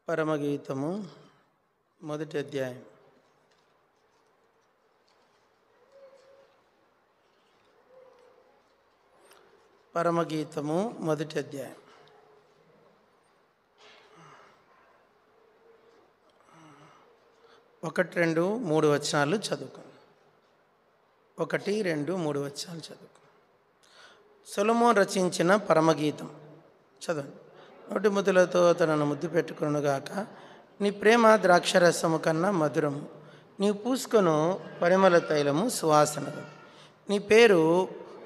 పరమగీతము మొదటి అధ్యాయం. పరమగీతము మొదటి అధ్యాయం. ఒకటి రెండు మూడు వచనాలు చదువుకోండి. 1, 2, 3 వచనాలు చదువుకోండి. సొలొమోను రచించిన పరమగీతం చదవండి. నోటి ముద్దులతో తనను ముద్దు పెట్టుకొనుగాక. నీ ప్రేమ ద్రాక్షరసము కన్నా మధురము, నీవు పూసుకొను పరిమళ తైలము సువాసనగా. నీ పేరు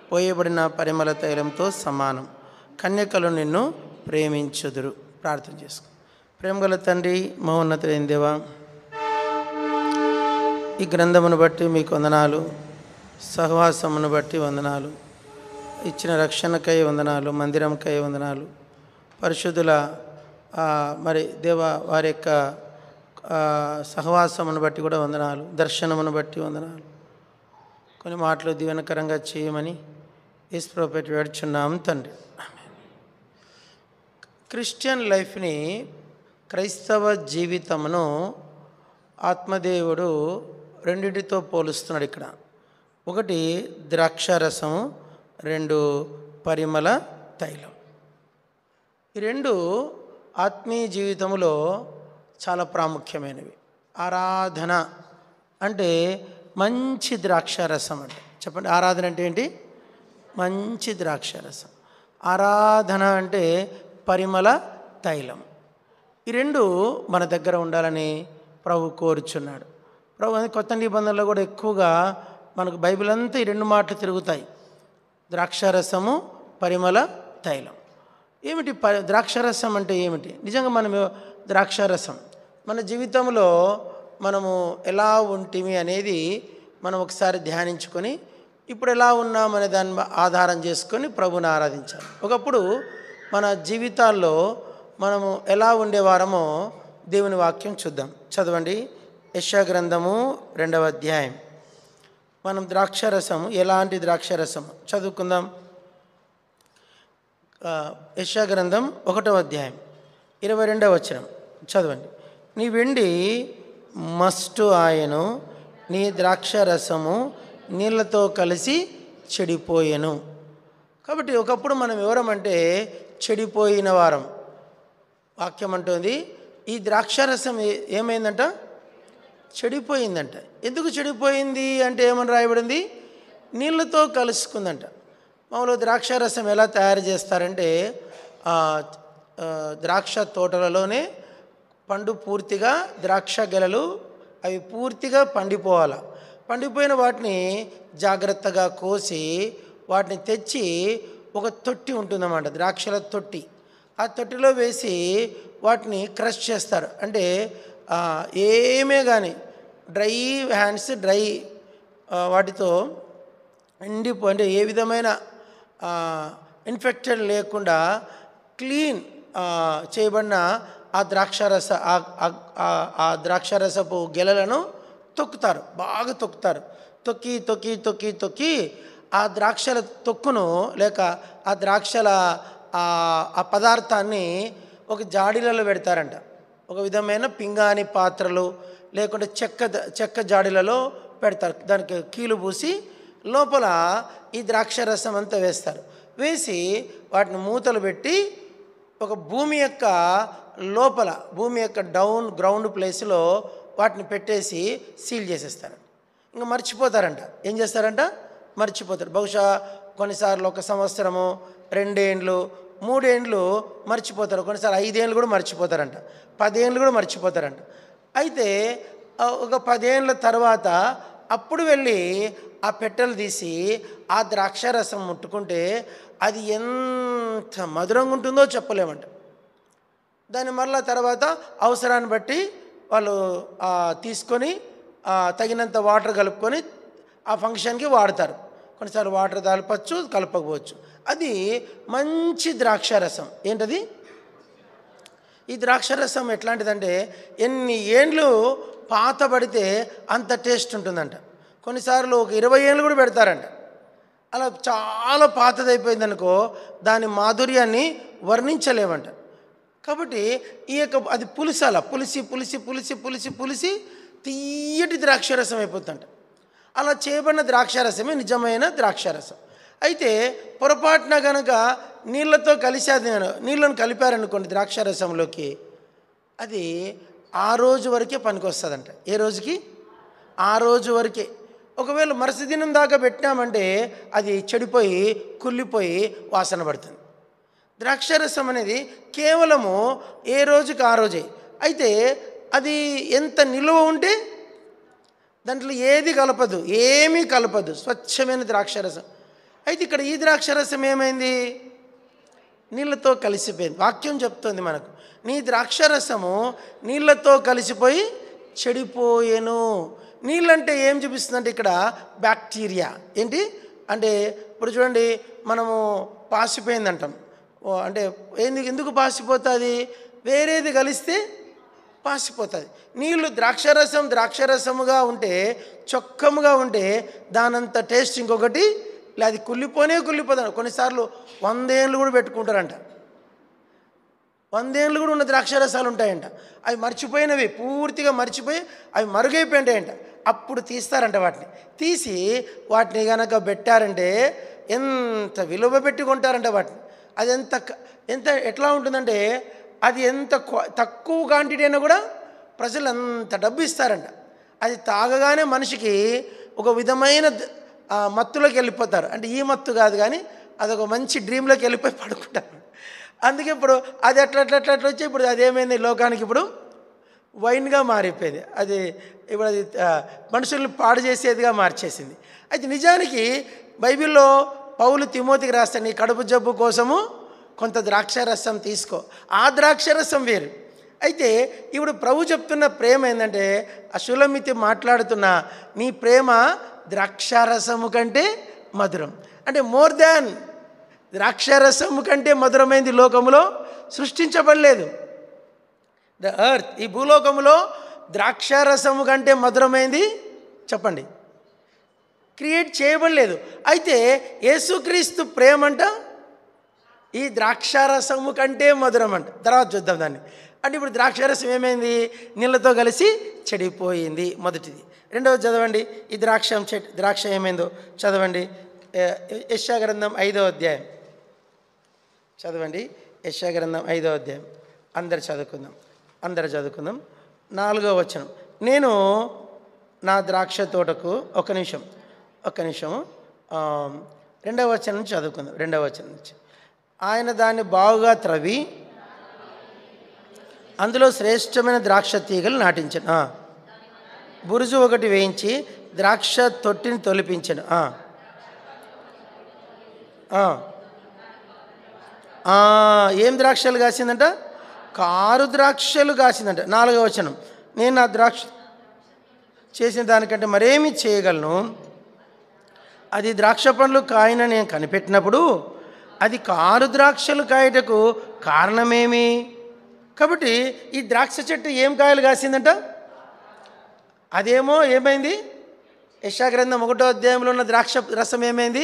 పోయబడిన పరిమళ తైలంతో సమానం. కన్యకలు నిన్ను ప్రేమించుదురు. ప్రార్థన చేసుకో. ప్రేమగల తండ్రి, మహోన్నతుడైన దేవా, ఈ గ్రంథమును బట్టి మీకు వందనాలు, సహవాసమును బట్టి వందనాలు, ఇచ్చిన రక్షణకై వందనాలు, మందిరంకై వందనాలు, పరిశుద్ధుల మరి దేవ వారి యొక్క సహవాసమును బట్టి కూడా వందనాలు, దర్శనమును బట్టి వందనాలు. కొన్ని మాటలు దీవెనకరంగా చేయమని యేసు ప్రభువు పేరిట వేడుచున్నాం తండ్రి. క్రిస్టియన్ లైఫ్ని, క్రైస్తవ జీవితమును ఆత్మదేవుడు రెండింటితో పోలుస్తున్నాడు ఇక్కడ. 1 ద్రాక్షారసం, 2 పరిమళ తైలం. ఈ రెండు ఆత్మీయ జీవితంలో చాలా ప్రాముఖ్యమైనవి. ఆరాధన అంటే మంచి ద్రాక్షారసం అంటే, చెప్పండి, ఆరాధన అంటే ఏంటి? మంచి ద్రాక్షారసం. ఆరాధన అంటే పరిమళ తైలం. ఈ రెండు మన దగ్గర ఉండాలని ప్రభు కోరుచున్నాడు. ప్రభు కొత్త నిబంధనలో కూడా ఎక్కువగా మనకు బైబిల్ అంతా ఈ రెండు మాటలు తిరుగుతాయి: ద్రాక్షారసము, పరిమళ తైలం. ఏమిటి ద్రాక్షారసం అంటే ఏమిటి? నిజంగా మనం ద్రాక్షారసం మన జీవితంలో మనము ఎలా ఉంటిమి అనేది మనం ఒకసారి ధ్యానించుకొని, ఇప్పుడు ఎలా ఉన్నామనే దాన్ని ఆధారం చేసుకొని ప్రభుని ఆరాధించాలి. ఒకప్పుడు మన జీవితాల్లో మనము ఎలా ఉండేవారమో దేవుని వాక్యం చూద్దాం. చదవండి. యెషయా గ్రంథము 2వ అధ్యాయం. మనం ద్రాక్షారసము, ఎలాంటి ద్రాక్షారసము చదువుకుందాం. యెషయా గ్రంథం 1వ అధ్యాయం 22వ వచనం చదవండి. నీ వెండి మస్టు ఆయను, నీ ద్రాక్షారసము నీళ్లతో కలిసి చెడిపోయెను. కాబట్టి ఒకప్పుడు మనం ఎవరమంటే చెడిపోయిన వారం. వాక్యం అంటుంది ఈ ద్రాక్షారసం ఏమైందంట? చెడిపోయిందంట. ఎందుకు చెడిపోయింది అంటే ఏమని రాయబడింది? నీళ్ళతో కలుసుకుందంట. మామూలుగా ద్రాక్షారసం ఎలా తయారు చేస్తారంటే, ద్రాక్ష తోటలలోనే పండు పూర్తిగా ద్రాక్ష గెలలు అవి పూర్తిగా పండిపోవాలి. పండిపోయిన వాటిని జాగ్రత్తగా కోసి వాటిని తెచ్చి ఒక తొట్టి ఉంటుందన్నమాట, ద్రాక్షల తొట్టి. ఆ తొట్టిలో వేసి వాటిని క్రష్ చేస్తారు. అంటే ఏమే కానీ డ్రై హ్యాండ్స్, డ్రై వాటితో అంటే ఏ విధమైన ఇన్ఫెక్టెడ్ లేకుండా క్లీన్ చేయబడిన ఆ ద్రాక్షారసపు గెలలను తొక్కుతారు, బాగా తొక్కుతారు. తొక్కి తొక్కి తొక్కి తొక్కి ఆ ద్రాక్షల తొక్కును లేక ఆ ద్రాక్షల ఆ పదార్థాన్ని ఒక జాడీలలో పెడతారంట. ఒక విధమైన పింగాణి పాత్రలు లేకుంటే చెక్క జాడీలలో పెడతారు. దానికి కీలు పూసి లోపల ఈ ద్రాక్షారసం అంతా వేస్తారు. వేసి వాటిని మూతలు పెట్టి ఒక భూమి యొక్క లోపల, భూమి యొక్క గ్రౌండ్ ప్లేస్లో వాటిని పెట్టేసి సీల్ చేసేస్తారు. ఇంకా మర్చిపోతారంట. ఏం చేస్తారంట? మర్చిపోతారు. బహుశా కొన్నిసార్లు 1 సంవత్సరము, 2 ఏండ్లు, 3 ఏండ్లు మర్చిపోతారు. కొన్నిసార్లు 5 ఏళ్ళు కూడా మర్చిపోతారంట, 10 ఏళ్ళు కూడా మర్చిపోతారంట. అయితే ఒక 10 ఏళ్ళ తర్వాత అప్పుడు వెళ్ళి ఆ పెట్టెలు తీసి ఆ ద్రాక్షారసం ముట్టుకుంటే అది ఎంత మధురంగా ఉంటుందో చెప్పలేమంట. దాని మరలా తర్వాత అవసరాన్ని బట్టి వాళ్ళు తీసుకొని తగినంత వాటర్ కలుపుకొని ఆ ఫంక్షన్కి వాడతారు. కొన్నిసార్లు వాటర్ కలపచ్చు, కలపకపోవచ్చు. అది మంచి ద్రాక్షారసం. ఏంటది? ఈ ద్రాక్షారసం ఎట్లాంటిదంటే ఎన్ని ఏండ్లు పాతబడితే అంత టేస్ట్ ఉంటుందంట. కొన్నిసార్లు ఒక 20 ఏళ్ళు కూడా పెడతారంట. అలా చాలా పాతదైపోయిందనుకో దాని మాధుర్యాన్ని వర్ణించలేమంట. కాబట్టి ఈ యొక్క అది పులిసాల పులిసి పులిసి పులిసి పులిసి పులిసి తీయటి ద్రాక్షారసం అయిపోతుందంట. అలా చేయబడిన ద్రాక్షారసమే నిజమైన ద్రాక్షారసం. అయితే పొరపాటున కనుక నీళ్ళతో నీళ్ళను కలిపారనుకోండి ద్రాక్షారసంలోకి, అది ఆ రోజు వరకే పనికొస్తుందంట. ఏ రోజుకి? ఆ రోజు వరకే. ఒకవేళ మరుసటి దినం దాకా పెట్టినామంటే అది చెడిపోయి కుళ్ళిపోయి వాసన పడుతుంది. ద్రాక్షారసం అనేది కేవలము ఏ రోజుకి ఆ రోజే. అయితే అది ఎంత నిలువ ఉంటే దాంట్లో ఏది కలపదు, ఏమీ కలపదు, స్వచ్ఛమైన ద్రాక్షారసం. అయితే ఇక్కడ ఈ ద్రాక్షారసం ఏమైంది? నీళ్ళతో కలిసిపోయింది. వాక్యం చెప్తుంది మనకు, నీ ద్రాక్షారసము నీళ్ళతో కలిసిపోయి చెడిపోయేను. నీళ్ళంటే ఏం చూపిస్తుందంటే ఇక్కడ బ్యాక్టీరియా. ఏంటి అంటే ఇప్పుడు చూడండి, మనము పాసిపోయిందంటాం. అంటే ఎందుకు పాసిపోతుంది? వేరేది కలిస్తే పాసిపోతుంది. నీళ్ళు ద్రాక్షారసముగా ఉంటే, చొక్కముగా ఉంటే దానంత టేస్ట్ ఇంకొకటి లేదు. అది కుళ్ళిపోతాడు. కొన్నిసార్లు 100 ఏళ్ళు కూడా పెట్టుకుంటారంట. 100 ఏళ్ళు కూడా ఉన్న ద్రాక్షారసాలు ఉంటాయంట. అవి మర్చిపోయినవి, పూర్తిగా మర్చిపోయి అవి మరుగైపోయింటాయంట. అప్పుడు తీస్తారంట. వాటిని తీసి వాటిని కనుక పెట్టారంటే ఎంత విలువ పెట్టి కొంటారంట వాటిని. అది ఎంత ఎట్లా ఉంటుందంటే, అది ఎంత తక్కువ క్వాంటిటీ అయినా కూడా ప్రజలు అంత డబ్బు ఇస్తారంట. అది తాగగానే మనిషికి ఒక విధమైన మత్తులోకి వెళ్ళిపోతారు. అంటే ఈ మత్తు కాదు కానీ అదొక మంచి డ్రీమ్లోకి వెళ్ళిపోయి పడుకుంటారు. అందుకే ఇప్పుడు అది అట్లా వచ్చి ఇప్పుడు అదేమైంది, లోకానికి ఇప్పుడు వైన్గా మారిపోయేది. అది ఇప్పుడు అది మనుషుల్ని పాడు చేసేదిగా మార్చేసింది. అయితే నిజానికి బైబిల్లో పౌలు తిమోతికి రాస్తాడు, నీ కడుపు జబ్బు కోసము కొంత ద్రాక్షారసం తీసుకో. ఆ ద్రాక్షారసం వేరు. అయితే ఇప్పుడు ప్రభు చెప్తున్న ప్రేమ ఏంటంటే, అశులమితి మాట్లాడుతున్న నీ ప్రేమ ద్రాక్షారసము కంటే మధురం. అంటే మోర్ దాన్ ద్రాక్షారసము కంటే మధురమైంది లోకములో సృష్టించబడలేదు. ద ఎర్త్, ఈ భూలోకములో ద్రాక్షారసము కంటే మధురమైంది చెప్పండి, క్రియేట్ చేయబడలేదు. అయితే యేసుక్రీస్తు ప్రేమంట ఈ ద్రాక్షారసము కంటే మధురం అంట. తర్వాత చూద్దాం దాన్ని. అంటే ఇప్పుడు ద్రాక్షారసం ఏమైంది? నీళ్ళతో కలిసి చెడిపోయింది, మొదటిది. రెండవది చదవండి, ఈ ద్రాక్ష ఏమైందో చదవండి. యెషయా గ్రంథం 5వ అధ్యాయం చదవండి. యెషయా గ్రంథం 5వ అధ్యాయం అందరు చదువుకుందాం. 4వ వచనం. నేను నా ద్రాక్ష తోటకు ఒక నిమిషం 2వ వచనం నుంచి చదువుకుందాం. 2వ వచనం నుంచి, ఆయన దాన్ని బాగుగా త్రవ్వి అందులో శ్రేష్టమైన ద్రాక్ష తీగలు నాటించను. బురుజు ఒకటి వేయించి ద్రాక్ష తొట్టిని తొలిపించను. ఏం ద్రాక్షలు కాసిందంట? కారు ద్రాక్షలు కాసిందంట. 4వ వచనం, నేను నా ద్రాక్ష చేసిన దానికంటే మరేమి చేయగలను, అది ద్రాక్ష పండ్లు కాయన నేను కనిపెట్టినప్పుడు అది కారు ద్రాక్షలు కాయటకు కారణమేమి? కాబట్టి ఈ ద్రాక్ష చెట్టు ఏం కాయలు కాసిందంట? అదేమో ఏమైంది? యెషయా గ్రంథం 1వ అధ్యాయంలో ఉన్న ద్రాక్ష రసం ఏమైంది?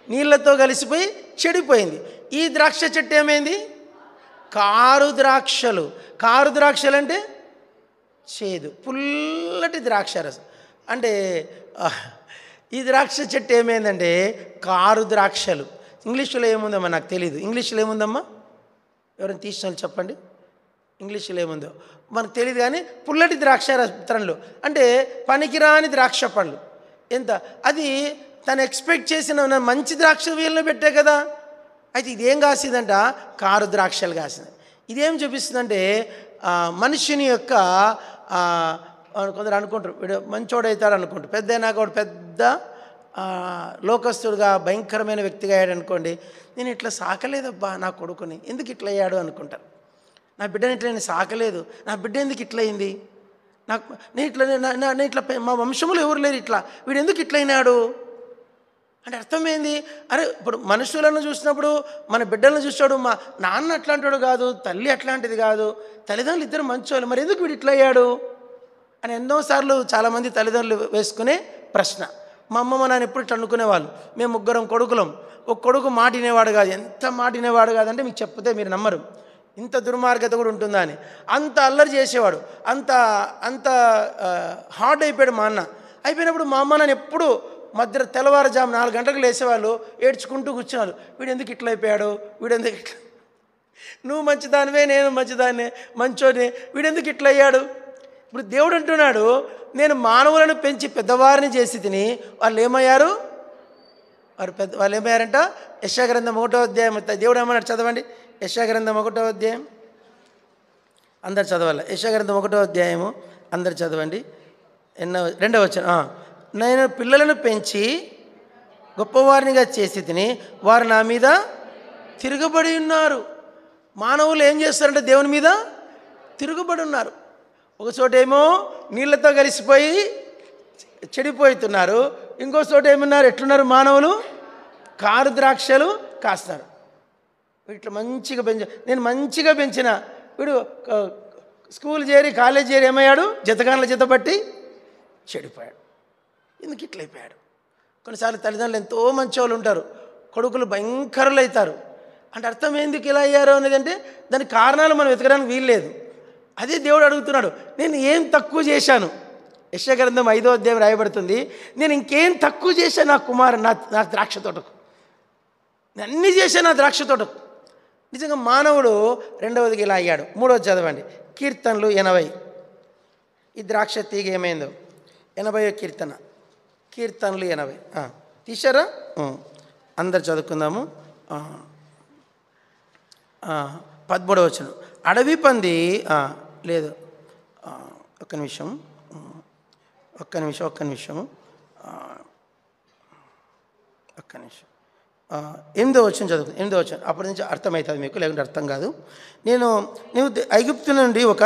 నీళ్ళతో కలిసిపోయి చెడిపోయింది. ఈ ద్రాక్ష చెట్టు ఏమైంది? కారు ద్రాక్షలు. కారు ద్రాక్షలు అంటే చేదు, పుల్లటి ద్రాక్ష రసం. అంటే ఈ ద్రాక్ష చెట్టు ఏమైందంటే కారు ద్రాక్షలు. ఇంగ్లీష్లో ఏముందమ్మా నాకు తెలియదు. ఇంగ్లీష్లో ఏముందమ్మా? ఎవరైనా తీసిన వాళ్ళు చెప్పండి. ఇంగ్లీష్లో ఏముందో మనకు తెలియదు కానీ పుల్లటి ద్రాక్ష రసంలు అంటే పనికిరాని ద్రాక్ష పండ్లు. ఎంత అది తను ఎక్స్పెక్ట్ చేసిన మంచి ద్రాక్ష వీళ్ళని పెట్టే కదా. అయితే ఇదేం కాసిందంట? కారు ద్రాక్షలు కాసింది. ఇదేం చూపిస్తుందంటే మనుషుని యొక్క కొందరు అనుకుంటారు వీడు మంచోడవుతాడు అనుకుంటారు, పెద్ద అయినాక వాడు పెద్ద లోకస్తుడుగా భయంకరమైన వ్యక్తిగా అయ్యాడు అనుకోండి. నేను ఇట్లా సాకలేదబ్బా నా కొడుకుని, ఎందుకు ఇట్లా అయ్యాడు అనుకుంటారు. నా బిడ్డని ఇట్లా నేను సాకలేదు, నా బిడ్డ ఎందుకు ఇట్లా అయింది, నాకు నేను ఇట్లా మా వంశంలో ఎవరు లేరు ఇట్లా, వీడు ఎందుకు ఇట్లా అయినాడు అంటే అర్థమైంది. అరే ఇప్పుడు మనుషులను చూసినప్పుడు మన బిడ్డలను చూసాడు, మా నాన్న అట్లాంటివాడు కాదు, తల్లి అట్లాంటిది కాదు, తల్లిదండ్రులు ఇద్దరు మంచోళ్ళు, మరి ఎందుకు వీడు ఇట్లా అయ్యాడు అని ఎన్నోసార్లు చాలామంది తల్లిదండ్రులు వేసుకునే ప్రశ్న. మా అమ్మ మా నాన్న ఎప్పుడు ఇట్లా అనుకునేవాళ్ళు. మేము 3 కొడుకులం, ఒక కొడుకు మాటినేవాడు కాదు. ఎంత మాటినేవాడు కాదంటే మీకు చెప్తే మీరు నమ్మరు. ఇంత దుర్మార్గత కూడా ఉంటుందా అని అంత అల్లరి చేసేవాడు. అంత అంత హార్డ్ అయిపోయాడు మా అన్న. అయిపోయినప్పుడు మా అమ్మ నన్ను ఎప్పుడు మధ్య తెల్లవారుజాము 4 గంటలకు లేసేవాళ్ళు, ఏడ్చుకుంటూ కూర్చున్నారు. వీడు ఎందుకు ఇట్లా అయిపోయాడు, వీడు ఎందుకు ఇట్లా, నువ్వు మంచిదానివే, నేను మంచిదాన్నే, మంచోనే, వీడెందుకు ఇట్లా అయ్యాడు. ఇప్పుడు దేవుడు అంటున్నాడు, నేను మానవులను పెంచి పెద్దవారిని చేసి తిని వాళ్ళు ఏమయ్యారు, వాళ్ళు ఏమయ్యారంట. యెషయా గ్రంథం 1వ అధ్యాయం దేవుడు ఏమన్నాడు చదవండి. యెషయా గ్రంథం 1వ అధ్యాయం అందరు చదవాలి. యెషయా గ్రంథం 1వ అధ్యాయము అందరు చదవండి. 2వ వచనం. నేను పిల్లలను పెంచి గొప్పవారినిగా చేసి తిని వారు నా మీద తిరగబడి ఉన్నారు. మానవులు ఏం చేస్తారంటే దేవుని మీద తిరుగుబడి ఉన్నారు. ఒక చోటేమో నీళ్ళతో కలిసిపోయి చెడిపోతున్నారు, ఇంకో చోట ఏమన్నారు, ఎట్లున్నారు మానవులు, కారు ద్రాక్షలు కాస్తారు. ఇట్లా మంచిగా నేను మంచిగా పెంచిన వీడు స్కూల్ చేరి కాలేజ్ చేరి ఏమయ్యాడు, జతగాన్ల జత పట్టి చెడిపోయాడు. ఎందుకు ఇట్లా అయిపోయాడు. కొన్నిసార్లు తల్లిదండ్రులు ఎంతో మంచి వాళ్ళు ఉంటారు, కొడుకులు భయంకరులు అవుతారు. అంటే అర్థం ఎందుకు ఇలా అయ్యారో అనేది అంటే దానికి కారణాలు మనం వెతకడానికి వీల్లేదు. అదే దేవుడు అడుగుతున్నాడు, నేను ఏం తక్కువ చేశాను. యెషయా గ్రంథం 5వ అధ్యాయం రాయబడుతుంది, నేను ఇంకేం తక్కువ చేశాను నా కుమారుడు, నా ద్రాక్ష తోటకు, నేను అన్నీ చేశాను నా ద్రాక్ష తోటకు. నిజంగా మానవుడు రెండవదికి ఇలా అయ్యాడు. 3వది చదవండి, కీర్తనలు 80. ఈ ద్రాక్ష తీగ ఏమైందో 80వ కీర్తన, కీర్తనలు 80 తీశారా? అందరు చదువుకుందాము. 13వ వచనం, అడవి పంది లేదు, ఒక్క నిమిషం 8వ వచనం చదువుకుంది. 8వ వచనం అప్పటి నుంచి అర్థమవుతుంది మీకు, లేకుంటే అర్థం కాదు. నువ్వు ఐగుప్తు నుండి ఒక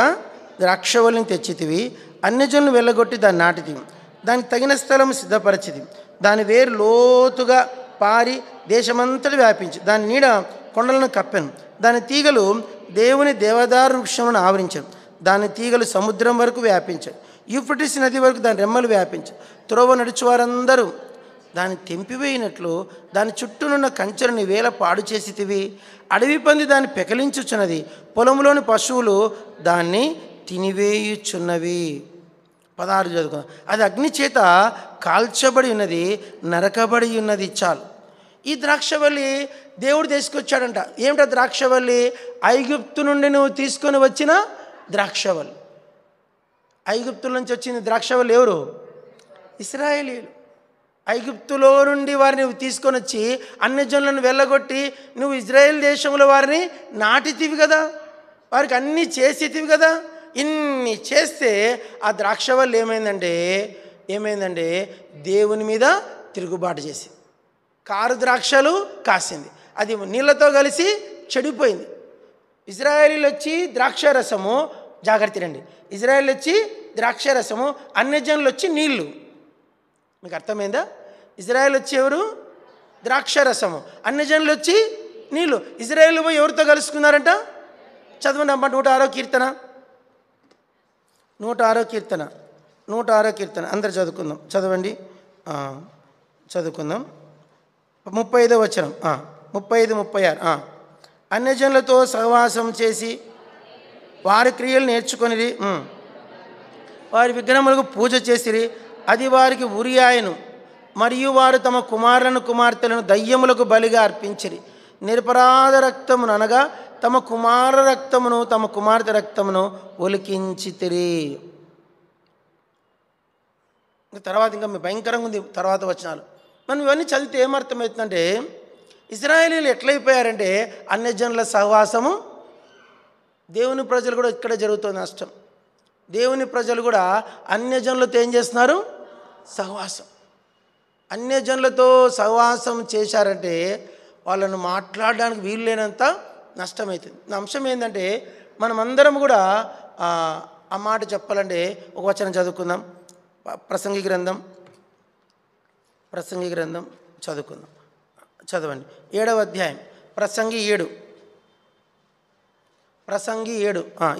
ద్రాక్షవల్లిని తెచ్చితివి, అన్యజనులను వెళ్ళగొట్టి దాన్ని నాటితివి, దానికి తగిన స్థలం సిద్ధపరిచిది, దాని వేరు లోతుగా పారి దేశమంతటి వ్యాపించి దాని నీడ కొండలను కప్పెను, దాని తీగలు దేవుని దేవదారు వృక్షములను ఆవరించారు, దాని తీగలు సముద్రం వరకు వ్యాపించారు, యూఫ్రటీస్ నది వరకు దాని రెమ్మలు వ్యాపించారు. త్రోవ నడుచువారందరూ దాన్ని తెంపివేయినట్లు దాని చుట్టూనున్న కంచెలను వేల పాడు చేసితివి. అడవి పంది దాన్ని పెకలించుచున్నది, పొలంలోని పశువులు దాన్ని తినివేయుచున్నవి. 16 చదువుకుందాం. అది అగ్ని చేత కాల్చబడి ఉన్నది, నరకబడి ఉన్నది. చాలు. ఈ ద్రాక్షవల్లి దేవుడు తీసుకొచ్చాడంట. ఏమిటా ద్రాక్షవల్లి? ఐగుప్తు నుండి నువ్వు తీసుకొని వచ్చిన ద్రాక్షవల్లి. ఐగుప్తుల నుంచి వచ్చిన ద్రాక్షవల్లి ఎవరు? ఇశ్రాయేలీయులు. ఐగుప్తులో నుండి వారిని తీసుకొని వచ్చి అన్యజనులను వెళ్ళగొట్టి నువ్వు ఇజ్రాయేల్ దేశంలో వారిని నాటితివి కదా, వారికి అన్నీ చేసేటివి కదా. ఇన్ని చేస్తే ఆ ద్రాక్షవల్లి ఏమైందంటే దేవుని మీద తిరుగుబాటు చేసింది. కారు ద్రాక్షలు కాసింది, అది నీళ్ళతో కలిసి చెడిపోయింది. ఇజ్రాయేలీలు వచ్చి ద్రాక్షరసము, జాగ్రత్త రండి, ఇజ్రాయేల్ వచ్చి ద్రాక్షరసము, అన్యజనులు వచ్చి నీళ్ళు. మీకు అర్థమైందా? ఇజ్రాయేల్ వచ్చి ఎవరు? ద్రాక్షరసము, అన్యజనులు వచ్చి నీళ్ళు. ఇజ్రాయేల్ పోయి ఎవరితో కలుసుకున్నారంట? చదవండి అమ్మ. 106వ కీర్తన, 106వ కీర్తన అందరు చదువుకుందాం. చదవండి, చదువుకుందాం. 35వ వచనం, 35, 36. అన్యజనులతో సహవాసం చేసి వారి క్రియలు నేర్చుకొనిరి, వారి విగ్రహములకు పూజ చేసిరి, అది వారికి ఉరియాయను. మరియు వారు తమ కుమారులను కుమార్తెలను దయ్యములకు బలిగా అర్పించిరి. నిరపరాధ రక్తమును అనగా తమ కుమార రక్తమును తమ కుమార్తె రక్తమును ఒలికించితిరి. తర్వాత ఇంకా భయంకరంగా ఉంది తర్వాత వచనాలు. మనం ఇవన్నీ చదివితే ఏమర్థమవుతుందంటే ఇశ్రాయేలీలు ఎట్లయిపోయారంటే అన్యజనుల సహవాసము. దేవుని ప్రజలు కూడా ఇక్కడ జరుగుతుంది నష్టం. దేవుని ప్రజలు కూడా అన్యజనులతో ఏం చేస్తున్నారు? సహవాసం. అన్యజనులతో సహవాసం చేశారంటే వాళ్ళను మాట్లాడడానికి వీలు లేనంత నష్టమవుతుంది. నా అంశం ఏంటంటే మనమందరం కూడా ఆ మాట చెప్పాలంటే ఒక వచనం చదువుకుందాం. ప్రసంగి గ్రంథం చదువుకుందాం. చదవండి. 7వ అధ్యాయం ప్రసంగి 7,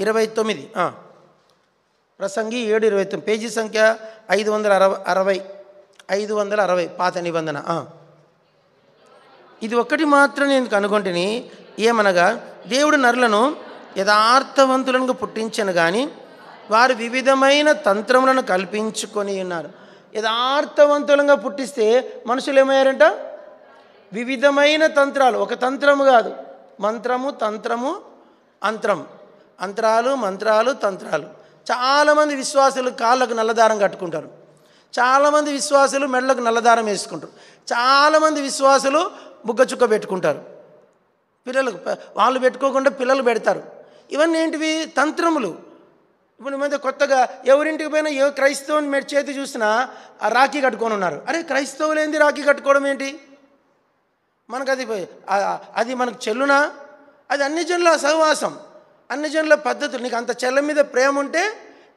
29. ప్రసంగి 7:29, పేజీ సంఖ్య 560 పాత నిబంధన. ఇది ఒక్కటి మాత్రం నేను కనుగొంటిని, ఏమనగా దేవుడు నరులను యథార్థవంతులను పుట్టించను కానీ వారు వివిధమైన తంత్రములను కల్పించుకొని ఉన్నారు. యథార్థవంతులంగా పుట్టిస్తే మనుషులు ఏమయ్యారంట? వివిధమైన తంత్రాలు, ఒక తంత్రము కాదు, మంత్రము, తంత్రము, అంత్రం, అంతరాలు, మంత్రాలు, తంత్రాలు. చాలామంది విశ్వాసులు కాళ్ళకు నల్లదారం కట్టుకుంటారు, చాలామంది విశ్వాసులు మెడలకు నల్లదారం వేసుకుంటారు, చాలామంది విశ్వాసులు బుగ్గ చుక్క పెట్టుకుంటారు, పిల్లలకు వాళ్ళు పెట్టుకోకుండా పిల్లలు పెడతారు. ఇవన్నీ ఏంటివి? తంత్రములు. ఇప్పుడు ఈ మధ్య కొత్తగా ఎవరింటికి పోయినా ఏ క్రైస్తవుని చేతి చూసినా ఆ రాఖీ కట్టుకొని ఉన్నారు. అరే క్రైస్తవులు ఏంది రాఖీ కట్టుకోవడం ఏంటి? మనకు అది మనకు చెల్లునా? అది అన్ని జనుల సహవాసం, అన్ని జనుల పద్ధతులు. నీకు అంత చెల్ల మీద ప్రేమ ఉంటే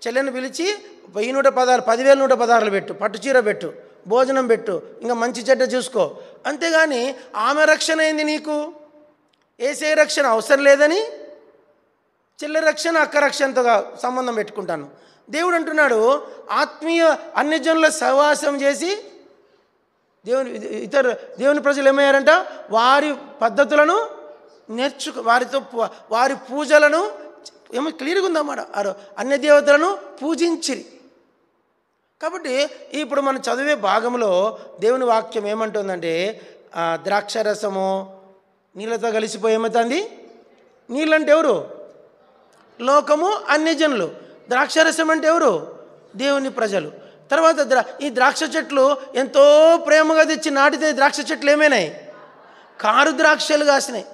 చెల్లెని పిలిచి 1116 10,116 పెట్టు, పట్టుచీర పెట్టు, భోజనం పెట్టు, ఇంకా మంచి చెడ్డ చూసుకో. అంతేగాని ఆమె రక్షణ ఏంది నీకు? ఏసే రక్షణ అవసరం లేదని చెల్లె రక్షణ అక్క రక్షణతో సంబంధం పెట్టుకుంటాను. దేవుడు అంటున్నాడు ఆత్మీయ అన్ని జనుల సహవాసం చేసి దేవుని ప్రజలు ఏమయ్యారంట? వారి పద్ధతులను వారితో వారి పూజలను ఏమో క్లియర్గా ఉందన్నమాట. అన్య దేవతలను పూజించిరి. కాబట్టి ఇప్పుడు మనం చదివే భాగంలో దేవుని వాక్యం ఏమంటుందంటే ద్రాక్షరసము నీళ్ళతో కలిసిపోయి ఏమవుతుంది? నీళ్ళంటే ఎవరు? లోకము, అన్యజనులు. ద్రాక్షరసం అంటే ఎవరు? దేవుని ప్రజలు. తర్వాత ఈ ద్రాక్ష చెట్లు ఎంతో ప్రేమగా తెచ్చి నాటితే ద్రాక్ష చెట్లు ఏమైనాయి? కారు ద్రాక్షలు కాసినాయి.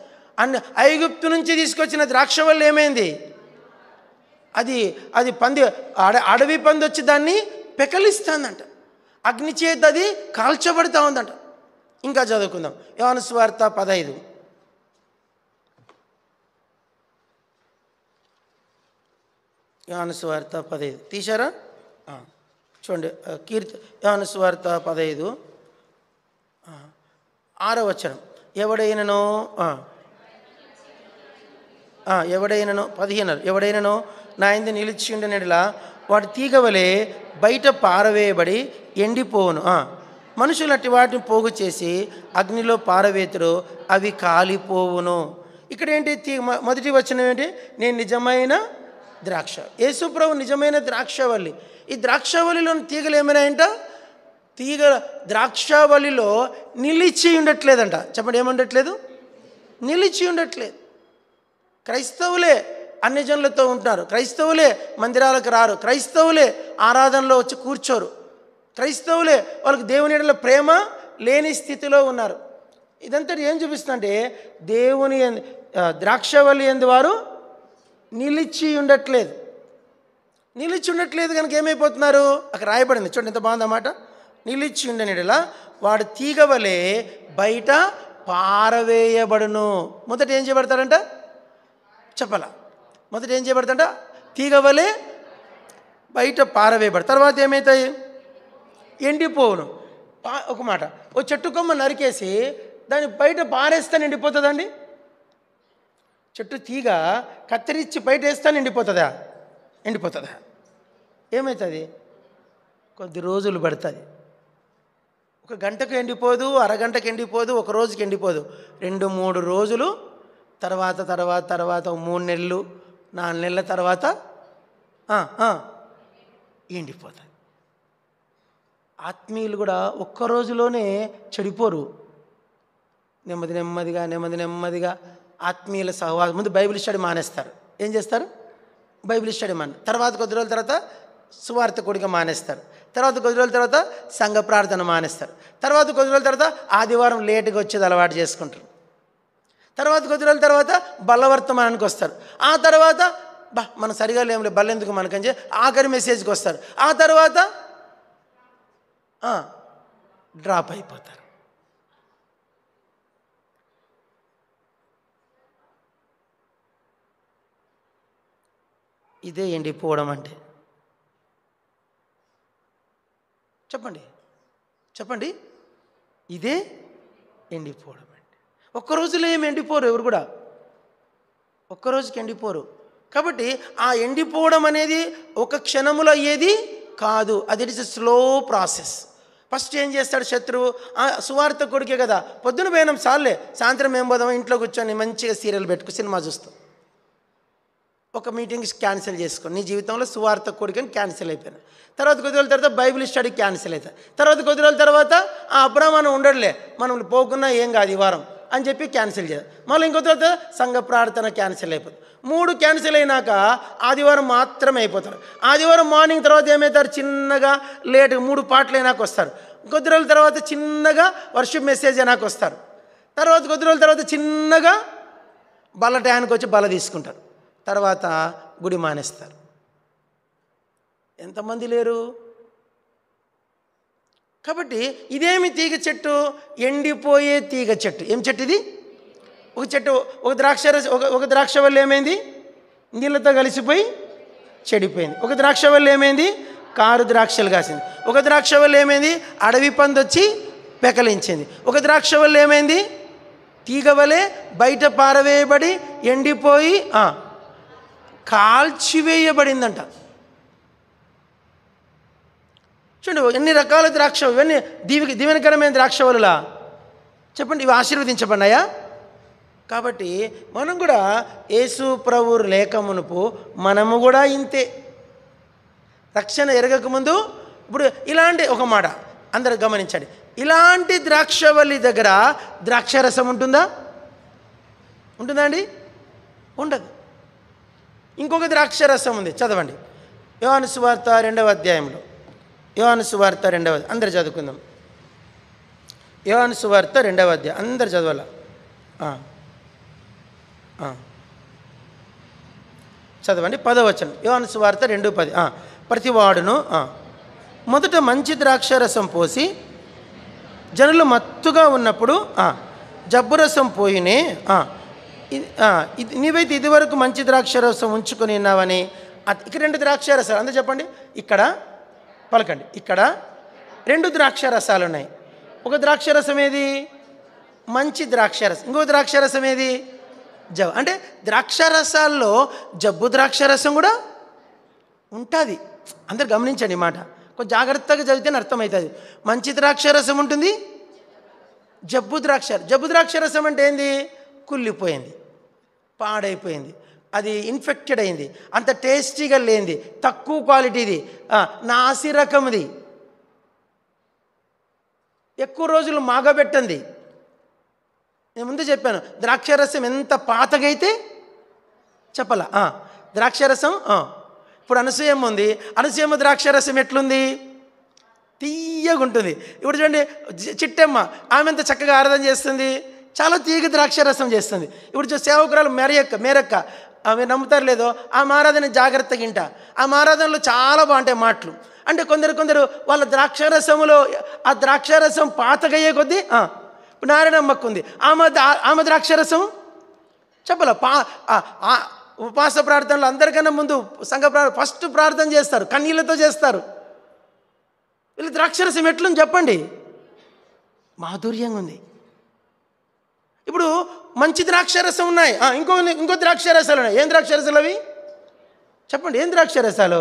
ఐగుప్తు నుంచి తీసుకొచ్చిన ద్రాక్ష వల్ల ఏమైంది? అది పంది, అడవి పంది వచ్చి దాన్ని పెకలిస్తుందంట, అగ్ని చేత అది కాల్చబడుతూ ఉందంట. ఇంకా చదువుకుందాం. యోహాను సువార్త 15. యోహాను సువార్త 15 తీశారా? చూడండి, యోహాను సువార్త 15 6వ వచనం. ఎవడైనను 15 ఎవడైనను నా యందు నిలిచి ఉండనిలా వాటి తీగవలే బయట పారవేయబడి ఎండిపోవును. మనుషులు అట్టి వాటిని పోగు చేసి అగ్నిలో పారవేతురు, అవి కాలిపోవును. ఇక్కడ ఏంటి? మొదటి వచనం ఏంటి? నేను నిజమైన ద్రాక్ష. యేసుప్రభు నిజమైన ద్రాక్షవల్లి. ఈ ద్రాక్షవల్లిలోని తీగలు ఏమైనాయంట? ద్రాక్షవల్లిలో నిలిచి ఉండట్లేదంట. చెప్పండి, ఏముండట్లేదు? నిలిచి ఉండట్లేదు. క్రైస్తవులే అన్ని జనులతో ఉంటారు, క్రైస్తవులే మందిరాలకు రారు, క్రైస్తవులే ఆరాధనలో వచ్చి కూర్చోరు, క్రైస్తవులే వాళ్ళకి దేవుని ఎడల ప్రేమ లేని స్థితిలో ఉన్నారు. ఇదంతా ఏం చూపిస్తుందంటే దేవుని ద్రాక్షవల్లి యందు వారు నిలిచి ఉండట్లేదు. నిలిచి ఉండట్లేదు కనుక ఏమైపోతున్నారు? అక్కడ రాయబడింది చూడండి, ఎంత బాగుందన్నమాట. నిలిచి ఉండనిలా వాడు తీగవలే బయట పారవేయబడును. మొదట ఏం చేయబడతాడంట? చెప్పాల. మొదట ఏం చేయబడతాడంట? తీగవలే బయట పారవేయబడు. తర్వాత ఏమవుతాయి? ఎండిపోవును. ఒక మాట, ఓ చెట్టు కొమ్మ నరికేసి దాన్ని బయట పారేస్తాను ఎండిపోతుందండి? చెట్టు తీగ కత్తిరించి బయట వేస్తాను ఎండిపోతుందా? ఎండిపోతుందా? ఏమవుతుంది? కొద్ది రోజులు పడుతుంది. ఒక గంటకు ఎండిపోదు, అరగంటకు ఎండిపోదు, ఒక రోజుకి ఎండిపోదు. 2-3 రోజులు తర్వాత 3 నెలలు 4 నెలల తర్వాత ఎండిపోతుంది. ఆత్మీయులు కూడా ఒక్క రోజులోనే చెడిపోరు. నెమ్మదిగా ఆత్మీయుల సహవాసం. ముందు బైబిల్ స్టడీ మానేస్తారు. ఏం చేస్తారు? బైబిల్ స్టడీ తర్వాత కొద్ది రోజుల తర్వాత సువార్త కూడిక మానేస్తారు. తర్వాత కొద్ది రోజుల తర్వాత సంఘ ప్రార్థన మానేస్తారు. తర్వాత కొద్ది రోజుల తర్వాత ఆదివారం లేటుగా వచ్చేది అలవాటు చేసుకుంటారు. తర్వాత కొద్ది రోజుల తర్వాత బలవర్తమానానికి వస్తారు. ఆ తర్వాత మనం సరిగా లేములే బల్లెందుకు మనకని ఆఖరి మెసేజ్కి వస్తారు. ఆ తర్వాత డ్రాప్ అయిపోతారు. ఇదే ఎండిపోవడం అంటే. చెప్పండి ఇదే ఎండిపోవడం అంటే. ఒక్క రోజులో ఏమి ఎండిపోరు, ఎవరు కూడా ఒక్కరోజుకి ఎండిపోరు. కాబట్టి ఆ ఎండిపోవడం అనేది ఒక క్షణములో అయ్యేది కాదు. అది it's a slow process. First ఏం చేస్తాడు శత్రువు? సువార్త కొడుకే కదా, పొద్దున పోయినాం సార్లే, సాయంత్రం ఏం పోదాం, ఇంట్లో కూర్చొని మంచిగా సీరియల్ పెట్టుకు సినిమా చూస్తాం. ఒక మీటింగ్స్ క్యాన్సిల్ చేసుకో, నీ జీవితంలో సువార్త కోరికని క్యాన్సిల్ అయిపోయింది. తర్వాత కొద్ది రోజుల తర్వాత బైబిల్ స్టడీ క్యాన్సిల్ అవుతుంది. తర్వాత కొద్ది రోజుల తర్వాత అప్పుడే మనం ఉండడులే, మనం పోకున్నా ఏం కాదు ఈ వారం అని చెప్పి క్యాన్సిల్ చేయాలి. మళ్ళీ ఇంకో తర్వాత సంఘ ప్రార్థన క్యాన్సిల్ అయిపోతుంది. 3 క్యాన్సిల్ అయినాక ఆదివారం మాత్రమే అయిపోతారు. ఆదివారం మార్నింగ్ తర్వాత ఏమవుతారు, చిన్నగా లేట్ 3 పాటలు అయినాక వస్తారు. కొద్ది రోజుల తర్వాత చిన్నగా వర్షిప్ మెసేజ్ అయినాక వస్తారు. తర్వాత కొద్ది రోజుల తర్వాత చిన్నగా బల్ల టయానికి వచ్చి బల్ల తీసుకుంటారు. తర్వాత గుడి మానేస్తారు. ఎంతమంది లేరు? కాబట్టి ఇదేమి తీగ చెట్టు, ఎండిపోయే తీగ చెట్టు. ఏం చెట్టు ఇది? ఒక చెట్టు, ఒక ద్రాక్ష వల్ల ఏమైంది, నీళ్ళతో కలిసిపోయి చెడిపోయింది. ఒక ద్రాక్ష వల్ల ఏమైంది, కారు ద్రాక్షలు కాసింది. ఒక ద్రాక్ష వల్ల ఏమైంది, అడవి పంది వచ్చి పెకలించింది. ఒక ద్రాక్ష వల్ల ఏమైంది, తీగ వలె బయట పారవేయబడి ఎండిపోయి కాల్చివేయబడిందంట. చూడండి ఎన్ని రకాల ద్రాక్ష, ఇవన్నీ దీవెనకరమైన ద్రాక్ష వల్ల చెప్పండి, ఇవి ఆశీర్వదించబడినాయా? కాబట్టి మనం కూడా యేసు ప్రభువు లేకమునుపు మనము కూడా ఇంతే. రక్షణ ఎరగకముందు ఇప్పుడు ఇలాంటి ఒక మాట అందరూ గమనించండి, ఇలాంటి ద్రాక్షవల్లి దగ్గర ద్రాక్షరసం ఉంటుందా? ఉంటుందా అండి? ఉండదు. ఇంకొక ద్రాక్షరసం ఉంది, చదవండి. యోహాను సువార్త 2వ అధ్యాయంలో, యోహాను సువార్త 2వ, అందరు చదువుకుందాం. యోహాను సువార్త 2వ అధ్యాయం అందరు చదవాల. చదవండి 10వ వచనం. యోహాను సువార్త 2:10. ప్రతివాడును మొదట మంచి ద్రాక్షరసం పోసి జనులు మత్తుగా ఉన్నప్పుడు జబ్బురసం పోయినే, నీవైతే ఇదివరకు మంచి ద్రాక్షరసం ఉంచుకొని ఉన్నావని. ఇక్కడ 2 ద్రాక్షరసాలు అందరూ చెప్పండి. ఇక్కడ పలకండి, ఇక్కడ 2 ద్రాక్షరసాలు ఉన్నాయి. ఒక ద్రాక్షరసం ఏది? మంచి ద్రాక్షరసం. ఇంకో ద్రాక్షరసం ఏది? జబ్బు. అంటే ద్రాక్షరసాల్లో జబ్బు ద్రాక్షరసం కూడా ఉంటుంది. అందరు గమనించండి మాట, కొంచెం జాగ్రత్తగా చదివితేనే అర్థమవుతుంది. మంచి ద్రాక్షరసం ఉంటుంది, జబ్బు ద్రాక్షరసం అంటే ఏంది? కుళ్ళిపోయింది, పాడైపోయింది, అది ఇన్ఫెక్టెడ్ అయింది, అంత టేస్టీగా లేనిది, తక్కువ క్వాలిటీది, నాసి రకంది, ఎక్కువ రోజులు మాగబెట్టండి. నేను ముందు చెప్పాను, ద్రాక్షరసం ఎంత పాతగైతే చెప్పాలా. ద్రాక్షరసం ఇప్పుడు అనసూయమ్మ ఉంది, అనసూయమ్మ ద్రాక్షరసం ఎట్లుంది? తీయగా ఉంటుంది. ఇప్పుడు చూడండి చిట్టమ్మ, ఆమె ఎంత చక్కగా ఆరాధన చేస్తుంది, చాలా తీగ ద్రాక్షరసం చేస్తుంది. ఇప్పుడు సేవకురాలు మేరక్క ఆమె నమ్ముతారు లేదో, ఆ ఆరాధన జాగ్రత్తగా ఇంట, ఆ ఆరాధనలో చాలా బాగుంటాయి మాటలు. అంటే కొందరు వాళ్ళ ద్రాక్షరసములో ఆ ద్రాక్షరసం పాతగయ్యే కొద్దీ నారాయణమ్మకు ఉంది, ఆమె ద్రాక్షరసం చెప్పాల. ఉపవాస ప్రార్థనలు అందరికన్నా ముందు సంఘ ఫస్ట్ ప్రార్థన చేస్తారు, కన్నీళ్ళతో చేస్తారు. వీళ్ళు ద్రాక్షరసం ఎట్లుంది చెప్పండి? మాధుర్యంగా ఉంది. ఇప్పుడు మంచి ద్రాక్షరసం ఉన్నాయి, ఇంకో ద్రాక్షరసాలు ఉన్నాయి. ఏం ద్రాక్షరసాలు అవి చెప్పండి? ఏం ద్రాక్షరసాలు?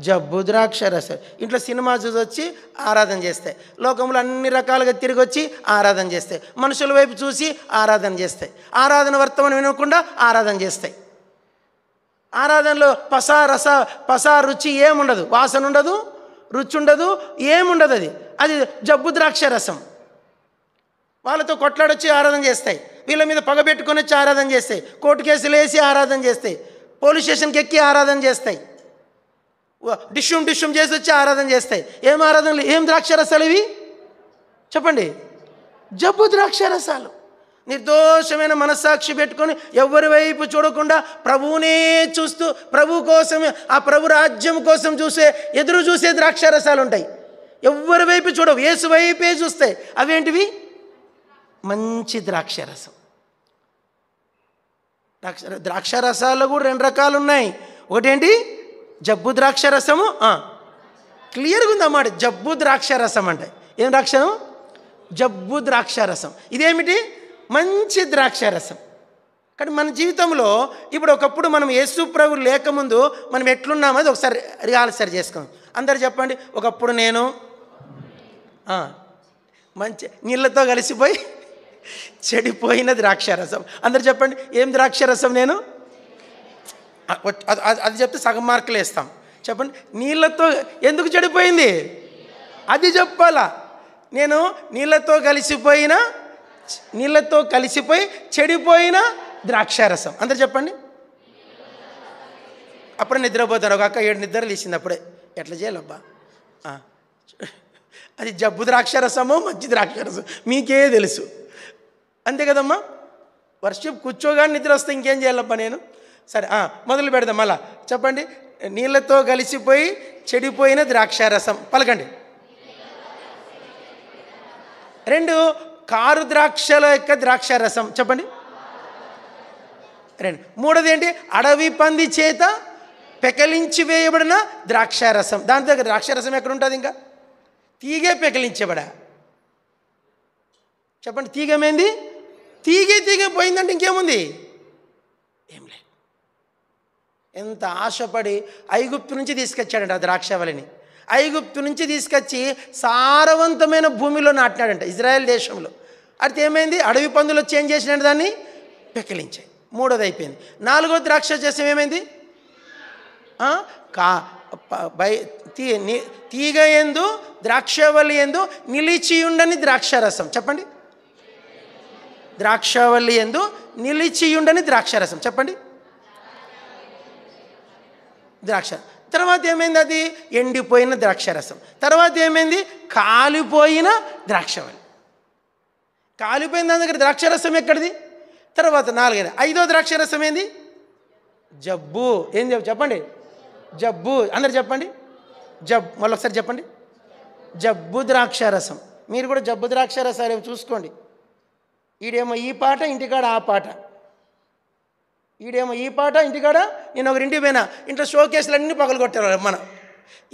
జబ్బు ద్రాక్షరసం. ఇంట్లో సినిమా చూసి వచ్చి ఆరాధన చేస్తాయి, లోకంలో అన్ని రకాలుగా తిరిగి వచ్చి ఆరాధన చేస్తాయి, మనుషుల వైపు చూసి ఆరాధన చేస్తాయి, ఆరాధన వర్తమానం వినకుండా ఆరాధన చేస్తాయి. ఆరాధనలో పసా రుచి ఏముండదు, వాసన ఉండదు, రుచి ఉండదు, ఏముండదు. అది జబ్బు ద్రాక్షరసం. వాళ్ళతో కొట్లాడొచ్చి ఆరాధన చేస్తాయి, వీళ్ళ మీద పగబెట్టుకొని వచ్చి ఆరాధన చేస్తాయి, కోర్టు కేసులు వేసి ఆరాధన చేస్తాయి, పోలీస్ స్టేషన్కి ఎక్కి ఆరాధన చేస్తాయి, డిష్యూమ్ చేసి వచ్చి ఆరాధన చేస్తాయి. ఏం ఆరాధనలు? ఏం ద్రాక్షరసాలు ఇవి చెప్పండి? జబ్బు ద్రాక్షరసాలు. నిర్దోషమైన మనస్సాక్షి పెట్టుకొని ఎవరి వైపు చూడకుండా ప్రభువునే చూస్తూ ప్రభు కోసమే, ఆ ప్రభు రాజ్యం కోసం ఎదురు చూసే ద్రాక్షరసాలు ఉంటాయి. ఎవరి వైపు చూడవు, యేసు వైపే చూస్తాయి. అవేంటివి? మంచి ద్రాక్షరసం. ద్రాక్షరసాలు కూడా 2 రకాలు ఉన్నాయి. ఒకటేంటి? జబ్బు ద్రాక్షరసము. క్లియర్గా ఉందన్నమాట. జబ్బు ద్రాక్షరసం అంటే ఏం ద్రాక్షరం? జబ్బు ద్రాక్షరసం. ఇదేమిటి? మంచి ద్రాక్షరసం. కానీ మన జీవితంలో ఇప్పుడు ఒకప్పుడు మనం యేసు ప్రభు లేకముందు మనం ఎట్లున్నామో అది ఒకసారి రిహార్సల్ చేసుకుందాం. అందరు చెప్పండి. ఒకప్పుడు నేను మంచి నీళ్ళతో కలిసిపోయి చెడిపోయిన ద్రాక్షరసం. అందరు చెప్పండి. ఏం ద్రాక్షరసం? నేను అది చెప్తే సగం మార్కులు వేస్తాం. చెప్పండి, నీళ్ళతో ఎందుకు చెడిపోయింది అది చెప్పాలా. నేను నీళ్ళతో కలిసిపోయి చెడిపోయిన ద్రాక్షారసం. అందరు చెప్పండి. అప్పుడే నిద్రపోతారు. ఒక అక్క 7 నిద్రలు తీసింది అప్పుడే. ఎట్లా చేయాలబ్బా? అది జబ్బు ద్రాక్షారసమో మంచి ద్రాక్షారసం మీకే తెలుసు, అంతే కదమ్మా. వర్షం కూర్చోగానే నిద్ర వస్తే ఇంకేం చేయాలబ్బా నేను? సరే మొదలు పెడదాం. మళ్ళా చెప్పండి. నీళ్ళతో కలిసిపోయి చెడిపోయిన ద్రాక్షారసం పలకండి. 2 కారు ద్రాక్షల యొక్క ద్రాక్షారసం చెప్పండి. 2 మూడోది ఏంటి? అడవి పంది చేత పెకలించి వేయబడిన ద్రాక్షారసం. దాని దగ్గర ద్రాక్షారసం ఎక్కడ ఉంటుంది? ఇంకా తీగే పెకలించబడా. చెప్పండి, తీగమేంది? తీగే పోయిందంటే ఇంకేముంది? ఏం లేదు. ఎంత ఆశపడి ఐగుప్తు నుంచి తీసుకొచ్చాడంట ఆ ద్రాక్షవల్లిని. ఐగుప్తు నుంచి తీసుకొచ్చి సారవంతమైన భూమిలో నాటినాడంట ఇజ్రాయెల్ దేశంలో. అయితే ఏమైంది? అడవి పందులు వచ్చి ఏం చేసినాడు? దాన్ని పెకిలించాయి. 3వది అయిపోయింది. 4వ ద్రాక్ష చేసం ఏమైంది? తీగ ఎందు ద్రాక్షవల్లి ఎందు నిలిచియుండని ద్రాక్షరసం చెప్పండి. ద్రాక్షవల్లి ఎందు నిలిచియుండని ద్రాక్షరసం చెప్పండి. ద్రాక్ష తర్వాత ఏమైంది? అది ఎండిపోయిన ద్రాక్షరసం. తర్వాత ఏమైంది? కాలిపోయిన ద్రాక్షవల్లి. కాలిపోయిన దాని దగ్గర ద్రాక్షరసం ఎక్కడిది? తర్వాత 4వ 5వ ద్రాక్షరసం ఏంది? జబ్బు. ఏం చెప్పండి? జబ్బు. అందరు చెప్పండి. మళ్ళొకసారి చెప్పండి. జబ్బు ద్రాక్షరసం. మీరు కూడా జబ్బు ద్రాక్షరసాలు ఏమో చూసుకోండి. ఈడేమో ఈ పాట, ఇంటికాడ ఆ పాట. ఈడేమో ఈ పాట, ఇంటికాడ. నేను ఒకరి ఇంటికి పోయినా, ఇంట్లో షోకేసులు అన్నీ పగలు కొట్టారు. మనం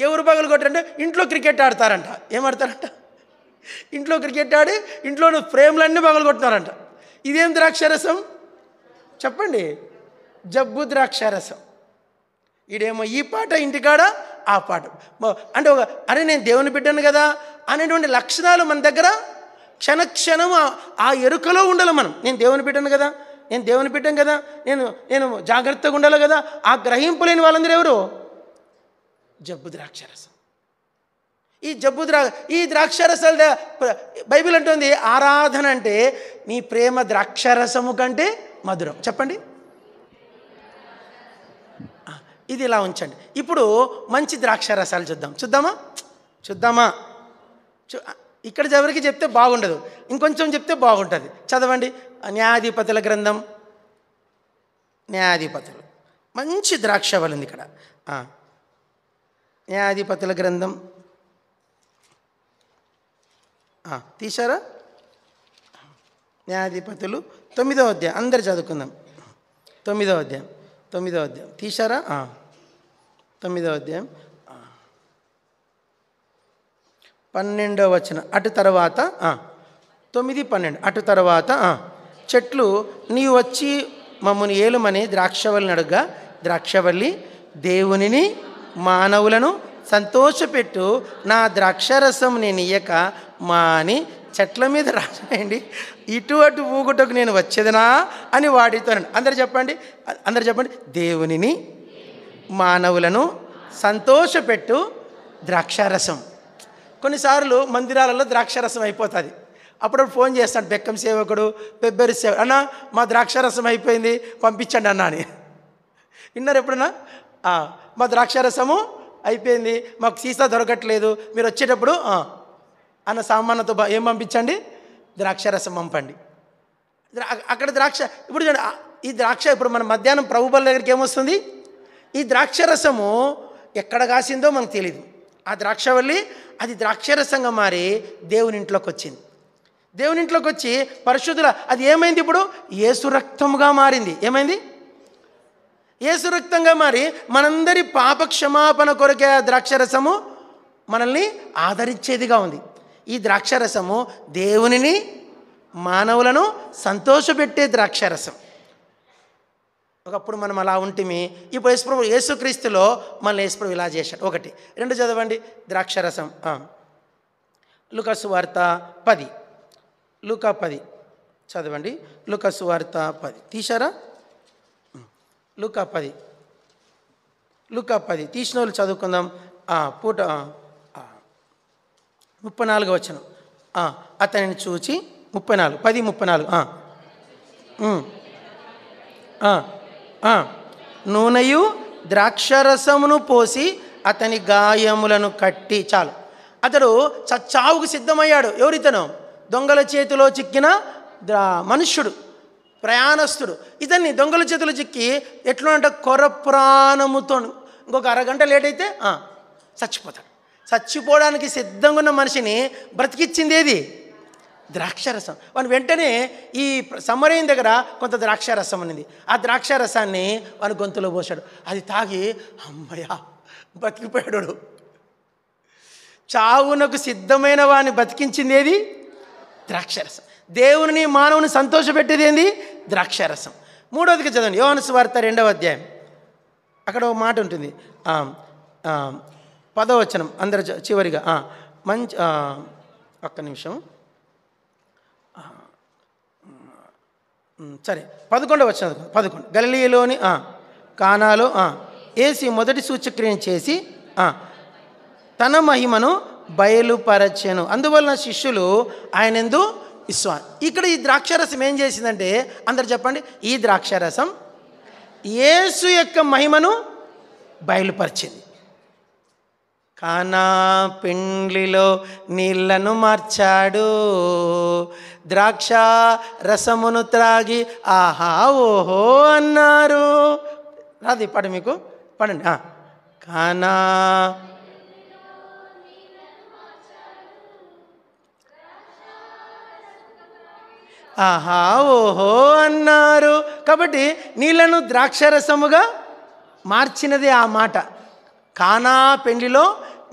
ఎవరు పగలు కొట్టారంటే ఇంట్లో క్రికెట్ ఆడతారంట. ఏమాడతారంట? ఇంట్లో క్రికెట్ ఆడి ఇంట్లో ఫ్రేమ్లన్నీ పగలు కొట్టినారంట. ఇదేం ద్రాక్షరసం చెప్పండి? జబ్బు ద్రాక్షరసం. ఈడేమో ఈ పాట, ఇంటికాడ ఆ పాట. అంటే అరే నేను దేవుని బిడ్డను కదా అనేటువంటి లక్షణాలు మన దగ్గర క్షణక్షణం ఆ ఎరుకలో ఉండాలి మనం. నేను దేవుని బిడ్డను కదా, నేను దేవుని బిడ్డను కదా, నేను జాగ్రత్తగా ఉండాలి కదా. ఆ గ్రహింపు లేని వాళ్ళందరూ ఎవరు? జబ్బు ద్రాక్షరసం. ఈ ద్రాక్షరసాల బైబిల్ అంటుంది ఆరాధన అంటే నీ ప్రేమ ద్రాక్షరసము కంటే మధురం. చెప్పండి. ఇది ఇలా ఉంచండి. ఇప్పుడు మంచి ద్రాక్షరసాలు చూద్దామా? ఇక్కడ ఎవరికి చెప్తే బాగుండదు, ఇంకొంచెం చెప్తే బాగుంటుంది. చదవండి. న్యాయాధిపతుల గ్రంథం. న్యాయాధిపతులు మంచి ద్రాక్షవల్లి ఉంది ఇక్కడ. న్యాయాధిపతుల గ్రంథం తీశారా? న్యాయాధిపతులు 9వ అధ్యాయం. అందరు చదువుకుందాం. 9వ అధ్యాయం తీశారా? 9వ అధ్యాయం 12వ వచనం. అటు తర్వాత 9:12 అటు తర్వాత చెట్లు నీవు వచ్చి మమ్మల్ని ఏలుమని ద్రాక్షవల్లిని అడుగా, ద్రాక్షవల్లి దేవునిని మానవులను సంతోషపెట్టు, నా ద్రాక్షరసం నేను ఇయ్యక మాని చెట్ల మీద రాజేయండి, ఇటు అటు ఊగుటకు నేను వచ్చేదనా అని వాడితోనండి. అందరు చెప్పండి. దేవునిని మానవులను సంతోషపెట్టు ద్రాక్షారసం. కొన్నిసార్లు మందిరాలలో ద్రాక్షారసం అయిపోతుంది. అప్పుడు ఫోన్ చేస్తాడు బెక్కం సేవకుడు, పెబ్బెరి సేవకుడు, అన్న మా ద్రాక్షారసం అయిపోయింది పంపించండి అన్న అని. విన్నారు ఎప్పుడన్నా? మా ద్రాక్షారసము అయిపోయింది, మాకు సీసా దొరకట్లేదు, మీరు వచ్చేటప్పుడు అన్న సామాన్లతో ఏం పంపించండి? ద్రాక్షారసం పంపండి. అక్కడ ఇప్పుడు ఈ ద్రాక్ష ఇప్పుడు మన మధ్యాహ్నం ప్రభుబల దగ్గరికి ఏమొస్తుంది? ఈ ద్రాక్షరసము ఎక్కడ కాసిందో మనకు తెలియదు. ఆ ద్రాక్షవల్లి అది ద్రాక్షరసంగా మారి దేవుని ఇంట్లోకి వచ్చింది. దేవుని ఇంట్లోకి వచ్చి పరిశుద్ధుల అది ఏమైంది? ఇప్పుడు యేసు రక్తముగా మారింది. ఏమైంది? యేసు రక్తంగా మారి మనందరి పాప క్షమాపణ కొరకే ఆ ద్రాక్షరసము మనల్ని ఆదరించేదిగా ఉంది. ఈ ద్రాక్షరసము దేవునిని మానవులను సంతోషపెట్టే ద్రాక్షరసం. ఒకప్పుడు మనం అలా ఉంటిమి, ఇప్పుడు యేసుక్రీస్తులో మనల్ని యేసుప్రభు ఇలా చేశాడు. 1, 2 చదవండి. ద్రాక్షరసం లూకా సువార్త 10. లూకా 10 చదవండి. లూకా సువార్త 10 తీశారా? లూకా 10 లూకా 10 తీసిన వాళ్ళు చదువుకుందాం. పూట 34వ వచనం. అతనిని చూచి 34 10:34 నూనెయు ద్రాక్షరసమును పోసి అతని గాయములను కట్టి. చాలు, అతడు చావుకు సిద్ధమయ్యాడు. ఎవరితను? దొంగల చేతిలో చిక్కిన మనుష్యుడు, ప్రయాణస్తుడు. ఇతన్ని దొంగల చేతిలో చిక్కి ఎట్లా అంటే కొర ప్రాణముతో ఇంకొక అరగంట లేట్ అయితే చచ్చిపోతాడు. చచ్చిపోవడానికి సిద్ధంగా ఉన్న మనిషిని బ్రతికిచ్చింది ఏది? ద్రాక్షారసం. వాని వెంటనే ఈ సమరయం దగ్గర కొంత ద్రాక్షారసం ఉన్నది. ఆ ద్రాక్షారసాన్ని వాని గొంతులో పోసాడు. అది తాగి అమ్మయ్య బతికిపోయాడు. చావునకు సిద్ధమైన వాడిని బతికించింది ఏది? ద్రాక్షారసం. దేవుని మానవుని సంతోషపెట్టేది ఏంది? ద్రాక్షారసం. 3వదిగా చదవండి, యోహాను సువార్త 2వ అధ్యాయం. అక్కడ ఒక మాట ఉంటుంది, 10వ వచనం అందరు చివరిగా. మంచి ఒక్క నిమిషం, సరే 11వ వచనం. 11 గలిలయలోని కానాలో యేసు మొదటి సూచక్రియను చేసి తన మహిమను బయలుపరచెను. అందువలన శిష్యులు ఆయనందు విశ్వాసం. ఇక్కడ ఈ ద్రాక్షారసం ఏం చేసిందంటే, అందరు చెప్పండి, ఈ ద్రాక్షారసం యేసు యొక్క మహిమను బయలుపరిచింది. కానా పెండ్లిలో నీళ్లను మార్చాడు, ద్రాక్ష రసమును త్రాగి ఆహా ఓహో అన్నారు. రాది పాడు, మీకు పడండి. కానా ఆహా ఓహో అన్నారు. కాబట్టి నీళ్లను ద్రాక్షరసముగా మార్చినది ఆ మాట. కానా పెండ్లిలో